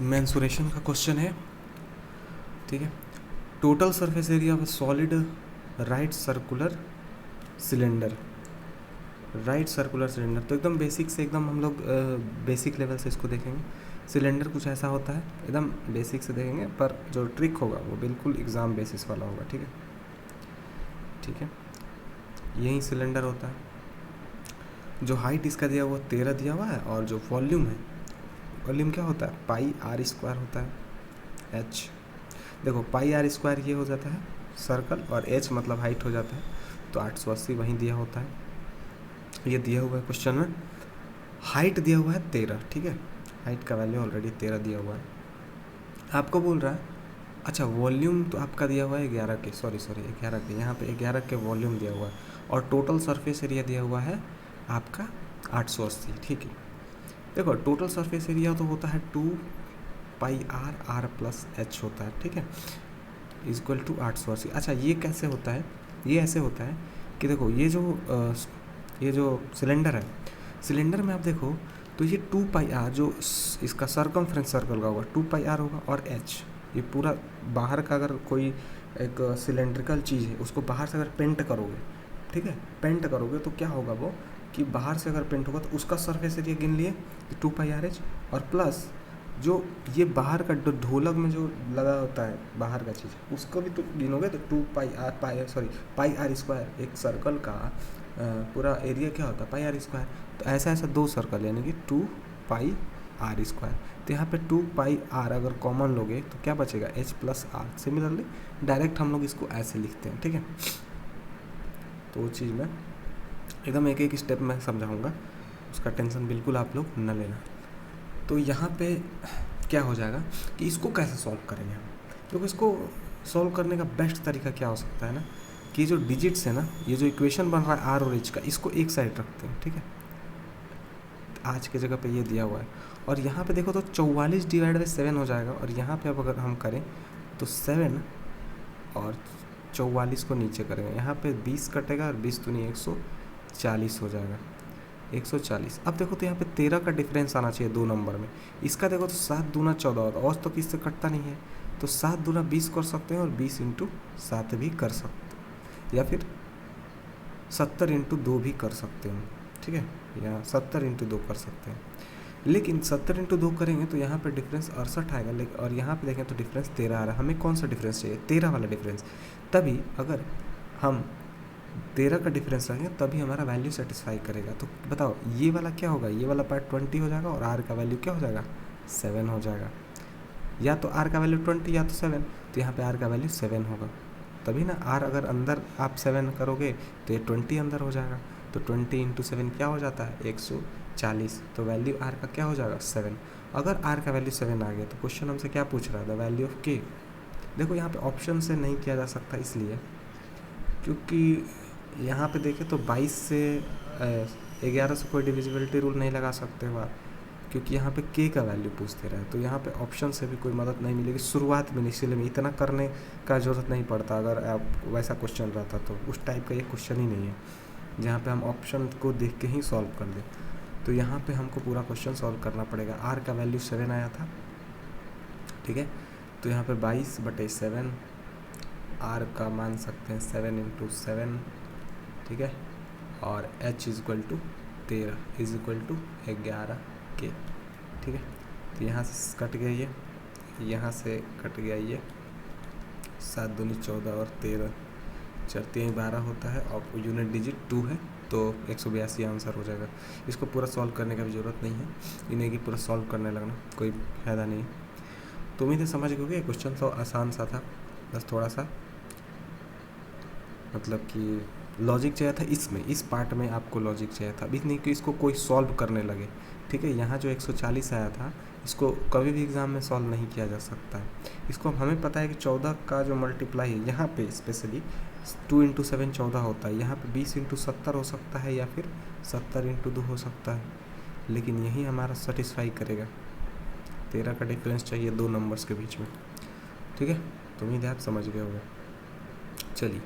Mensuration का question है, ठीक है। Total surface area of solid right circular cylinder, right circular cylinder, तो एकदम बेसिक से, एकदम हम लोग बेसिक लेवल से इसको देखेंगे। सिलेंडर कुछ ऐसा होता है, एकदम बेसिक से देखेंगे, पर जो ट्रिक होगा वो बिल्कुल एग्ज़ाम बेसिस वाला होगा, ठीक है। ठीक है, यही सिलेंडर होता है। जो हाइट इसका दिया हुआ 13 दिया हुआ है, और जो वॉल्यूम है, वॉल्यूम क्या होता है, पाई आर स्क्वायर होता है, एच। देखो पाई आर स्क्वायर ये हो जाता है सर्कल, और एच मतलब हाइट हो जाता है, तो 880 वहीं दिया होता है। ये दिया हुआ है क्वेश्चन में, हाइट दिया हुआ है 13, ठीक है। हाइट का वैल्यू ऑलरेडी 13 दिया हुआ है। आपको बोल रहा है, अच्छा वॉल्यूम तो आपका दिया हुआ है 11 के, सॉरी 11 के, यहाँ पे 11 के वॉल्यूम दिया हुआ है, और टोटल सरफेस एरिया दिया हुआ है आपका 880, ठीक है। देखो टोटल सरफेस एरिया तो होता है 2 पाई आर, आर प्लस एच होता है, ठीक है, इक्वल टू 880। अच्छा ये कैसे होता है, ये ऐसे होता है कि देखो ये जो सिलेंडर है, सिलेंडर में आप देखो तो ये 2 पाई आर, जो इसका सरकमफ्रेंस सर्कल का होगा 2 पाई आर होगा, और एच ये पूरा बाहर का, अगर कोई एक सिलेंड्रिकल चीज़ है उसको बाहर से अगर पेंट करोगे, ठीक है, पेंट करोगे तो क्या होगा वो, कि बाहर से अगर पेंट होगा तो उसका सरफेस एरिया गिन लिए 2 पाई आर एच, और प्लस जो ये बाहर का ढोलक में जो लगा होता है बाहर का चीज़, उसको भी तो गिनोगे तो 2 पाई आर स्क्वायर, एक सर्कल का पूरा एरिया क्या होता है, पाई आर स्क्वायर। तो ऐसा ऐसा 2 सर्कल, यानी कि 2 पाई आर स्क्वायर। तो यहाँ पे 2 पाई आर अगर कॉमन लोगे तो क्या बचेगा, H plus R. Similarly direct हम लोग इसको ऐसे लिखते हैं, ठीक है। तो वो चीज़ मैं एकदम एक एक स्टेप में समझाऊंगा, उसका टेंशन बिल्कुल आप लोग न लेना। तो यहाँ पे क्या हो जाएगा कि इसको कैसे सॉल्व करेंगे हम, क्योंकि इसको सॉल्व करने का बेस्ट तरीका क्या हो सकता है ना, कि जो डिजिट्स है ना, ये जो इक्वेशन बन रहा है आर और एच का, इसको एक साइड रखते हैं, ठीक है। आज की जगह पे ये दिया हुआ है, और यहाँ पे देखो तो 44 डिवाइड बाई 7 हो जाएगा, और यहाँ पे अब अगर हम करें तो 7 और 44 को नीचे करेंगे, यहाँ पे 20 कटेगा, और 20 तो नहीं 140 हो जाएगा, 140। अब देखो तो यहाँ पे 13 का डिफरेंस आना चाहिए 2 नंबर में। इसका देखो तो 7 दूना 14 होता है, और तो किससे कटता नहीं है, तो 7 दूना 20 कर सकते हैं, और 20 इंटू 7 भी कर सकते हैं, या फिर 70 इंटू 2 भी कर सकते हैं, ठीक है, या 70 इंटू 2 कर सकते हैं। लेकिन 70 इंटू 2 करेंगे तो यहाँ पे डिफरेंस 68 आएगा, लेकिन और यहाँ पे देखें तो डिफरेंस 13 आ रहा है। हमें कौन सा डिफरेंस चाहिए, 13 वाला डिफरेंस। तभी अगर हम 13 का डिफरेंस रखेंगे तभी हमारा वैल्यू सेटिस्फाई करेगा। तो बताओ ये वाला क्या होगा, ये वाला पार्ट 20 हो जाएगा, और आर का वैल्यू क्या हो जाएगा, 7 हो जाएगा। या तो आर का वैल्यू 20 या तो 7, तो यहाँ पे आर का वैल्यू 7 होगा, तभी ना। आर अगर अंदर आप 7 करोगे तो ये 20 अंदर हो जाएगा, तो 20 इंटू 7 क्या हो जाता है, 140। तो वैल्यू आर का क्या हो जाएगा, 7। अगर आर का वैल्यू 7 आ गया तो क्वेश्चन हमसे क्या पूछ रहा था, वैल्यू ऑफ के। देखो यहाँ पे ऑप्शन से नहीं किया जा सकता, इसलिए क्योंकि यहाँ पे देखें तो 22 से 11 से कोई डिविजिबिलिटी रूल नहीं लगा सकते हो आप, क्योंकि यहाँ पे के का वैल्यू पूछते रहे, तो यहाँ पे ऑप्शन से भी कोई मदद नहीं मिलेगी शुरुआत में। इसीलिए में इतना करने का ज़रूरत नहीं पड़ता, अगर आप वैसा क्वेश्चन रहता तो। उस टाइप का ये क्वेश्चन ही नहीं है जहाँ पे हम ऑप्शन को देख के ही सॉल्व कर दें। तो यहाँ पे हमको पूरा क्वेश्चन सॉल्व करना पड़ेगा। आर का वैल्यू 7 आया था, ठीक है, तो यहाँ पे 22/7 आर का मान सकते हैं 7 इंटू 7, ठीक है, और h is equal to 13 is equal to 11 K, ठीक है। तो यहाँ से कट गया ये, यहाँ से कट गया ये, 7 दूनी 14 और 13 4 12 होता है, और यूनिट डिजिट 2 है, तो 182 आंसर हो जाएगा। इसको पूरा सॉल्व करने का भी ज़रूरत नहीं है, इन्हें कि पूरा सॉल्व करने लगना कोई फ़ायदा नहीं। तो उम्मीद है समझ गए, क्वेश्चन तो आसान सा था, बस थोड़ा सा मतलब कि लॉजिक चाहिए था इसमें, इस पार्ट में आपको लॉजिक चाहिए था, अभी नहीं कि इसको कोई सॉल्व करने लगे, ठीक है। यहाँ जो 140 आया था इसको कभी भी एग्ज़ाम में सॉल्व नहीं किया जा सकता है। इसको हमें पता है कि 14 का जो मल्टीप्लाई है यहाँ पे स्पेशली 2 इंटू 7 14 होता है, यहाँ पे 20 इंटू 70 हो सकता है, या फिर 70 इंटू 2 हो सकता है, लेकिन यही हमारा सेटिस्फाई करेगा। 13 का डिफरेंस चाहिए 2 नंबर्स के बीच में, ठीक है। तो उम्मीद है आप समझ गए होंगे। चलिए।